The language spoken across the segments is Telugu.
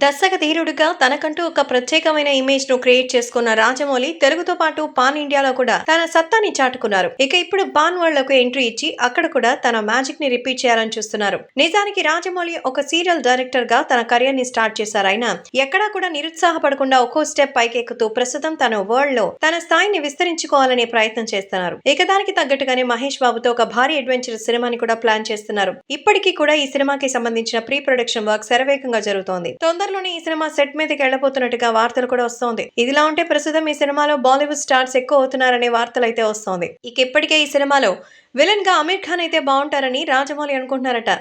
దర్శక ధీరుడిగా తనకంటూ ఒక ప్రత్యేకమైన ఇమేజ్ ను క్రియేట్ చేసుకున్న రాజమౌళి తెలుగుతో పాటు పాన్ ఇండియాలో కూడా తన సత్తాని చాటుకున్నారు. ఇక ఇప్పుడు పాన్ వరల్డ్ లకు ఎంట్రీ ఇచ్చి అక్కడ కూడా తన మ్యాజిక్ ని రిపీట్ చేయాలని చూస్తున్నారు. నిజానికి రాజమౌళి ఒక సీరియల్ డైరెక్టర్ గా తన కెరియర్ ని స్టార్ట్ చేశారు. ఆయన ఎక్కడా కూడా నిరుత్సాహపడకుండా ఒక్కో స్టెప్ పైకెక్కుతూ ప్రస్తుతం తన వరల్డ్ లో తన స్థాయిని విస్తరించుకోవాలనే ప్రయత్నం చేస్తున్నారు. ఇక దానికి తగ్గట్టుగానే మహేష్ బాబుతో ఒక భారీ అడ్వెంచర్ సినిమాని కూడా ప్లాన్ చేస్తున్నారు. ఇప్పటికీ కూడా ఈ సినిమాకి సంబంధించిన ప్రీ ప్రొడక్షన్ వర్క్ శరవేగంగా జరుగుతోంది. తొందరలోనే ఈ సినిమా సెట్ మీదకి వెళ్లబోతున్నట్టుగా వార్తలు కూడా వస్తోంది. ఇదిలా ఉంటే ప్రస్తుతం ఈ సినిమాలో బాలీవుడ్ స్టార్స్ ఎక్కువ అవుతున్నారనే వార్తలు అయితే వస్తోంది. ఇక ఇప్పటికే ఈ సినిమాలో విలన్ గా అమీర్ ఖాన్ అయితే బాగుంటారని రాజమౌళి అనుకుంటున్నారట.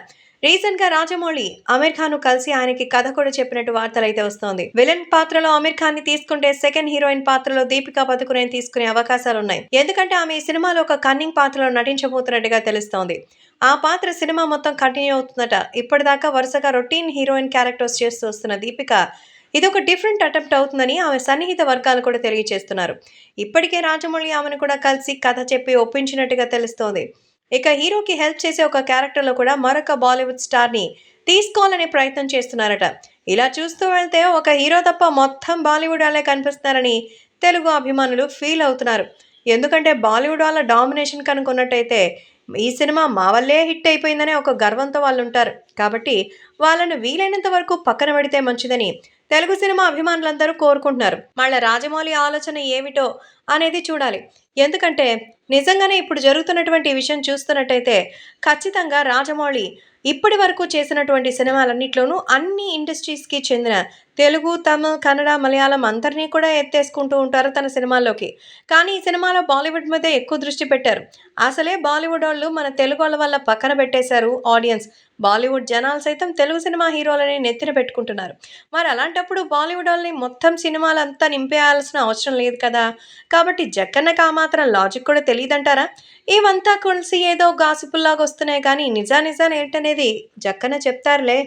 రీసెంట్ గా రాజమౌళి అమీర్ ఖాన్ ను కలిసి ఆయనకి కథ కూడా చెప్పినట్టు వార్తలు అయితే వస్తోంది. విలన్ పాత్రలో అమీర్ ఖాన్ ని తీసుకుంటే సెకండ్ హీరోయిన్ పాత్రలో దీపికా పదుకునే తీసుకునే అవకాశాలున్నాయి. ఎందుకంటే ఆమె ఈ సినిమాలో ఒక కన్నింగ్ పాత్రలో నటించబోతున్నట్టుగా తెలుస్తోంది. ఆ పాత్ర సినిమా మొత్తం కంటిన్యూ అవుతుందట. ఇప్పటిదాకా వరుసగా రొటీన్ హీరోయిన్ క్యారెక్టర్స్ చేస్తూ వస్తున్న దీపిక ఇదొక డిఫరెంట్ అటెంప్ట్ అవుతుందని ఆమె సన్నిహిత వర్గాలు కూడా తెలియజేస్తున్నారు. ఇప్పటికే రాజమౌళి ఆమెను కూడా కలిసి కథ చెప్పి ఒప్పించినట్టుగా తెలుస్తోంది. ఇక హీరోకి హెల్ప్ చేసే ఒక క్యారెక్టర్ లో కూడా మరొక బాలీవుడ్ స్టార్ ని తీసుకోవాలనే ప్రయత్నం చేస్తున్నారట. ఇలా చూస్తూ వెళ్తే ఒక హీరో తప్ప మొత్తం బాలీవుడ్ వాళ్ళే కనిపిస్తున్నారని తెలుగు అభిమానులు ఫీల్ అవుతున్నారు. ఎందుకంటే బాలీవుడ్ వాళ్ళ డామినేషన్ కనుకున్నట్టయితే ఈ సినిమా మా వల్లే హిట్ అయిపోయిందనే ఒక గర్వంతో వాళ్ళు ఉంటారు. కాబట్టి వాళ్ళను వీలైనంత వరకు పక్కన పెడితే మంచిదని తెలుగు సినిమా అభిమానులందరూ కోరుకుంటున్నారు. మళ్ళా రాజమౌళి ఆలోచన ఏమిటో అనేది చూడాలి. ఎందుకంటే నిజంగానే ఇప్పుడు జరుగుతున్నటువంటి ఈ విషయం చూస్తున్నట్టయితే ఖచ్చితంగా రాజమౌళి ఇప్పటి వరకు చేసినటువంటి సినిమాలన్నిట్లోనూ అన్ని ఇండస్ట్రీస్‌కి చెందిన తెలుగు, తమిళ్, కన్నడ, మలయాళం అందరినీ కూడా ఎత్తేసుకుంటూ ఉంటారు తన సినిమాల్లోకి. కానీ ఈ సినిమాలో బాలీవుడ్ మీద ఎక్కువ దృష్టి పెట్టారు. అసలే బాలీవుడోళ్ళు మన తెలుగోళ్ళ వల్ల పక్కన పెట్టేశారు ఆడియన్స్. బాలీవుడ్ జనాలు సైతం తెలుగు సినిమా హీరోలని నెత్తిన పెట్టుకుంటున్నారు. మరి అలాంటప్పుడు బాలీవుడోళ్ళని మొత్తం సినిమాలంతా నింపేయాల్సిన అవసరం లేదు కదా! కాబట్టి జక్కన్నకి ఆ మాత్రం లాజిక్ కూడా తెలీదంటారా? ఇవంతా కలిసి ఏదో గాసిపుల్లాగా వస్తున్నాయి కానీ నిజానిజాలు ఏంటనేది జక్కన్న చెప్తారులే.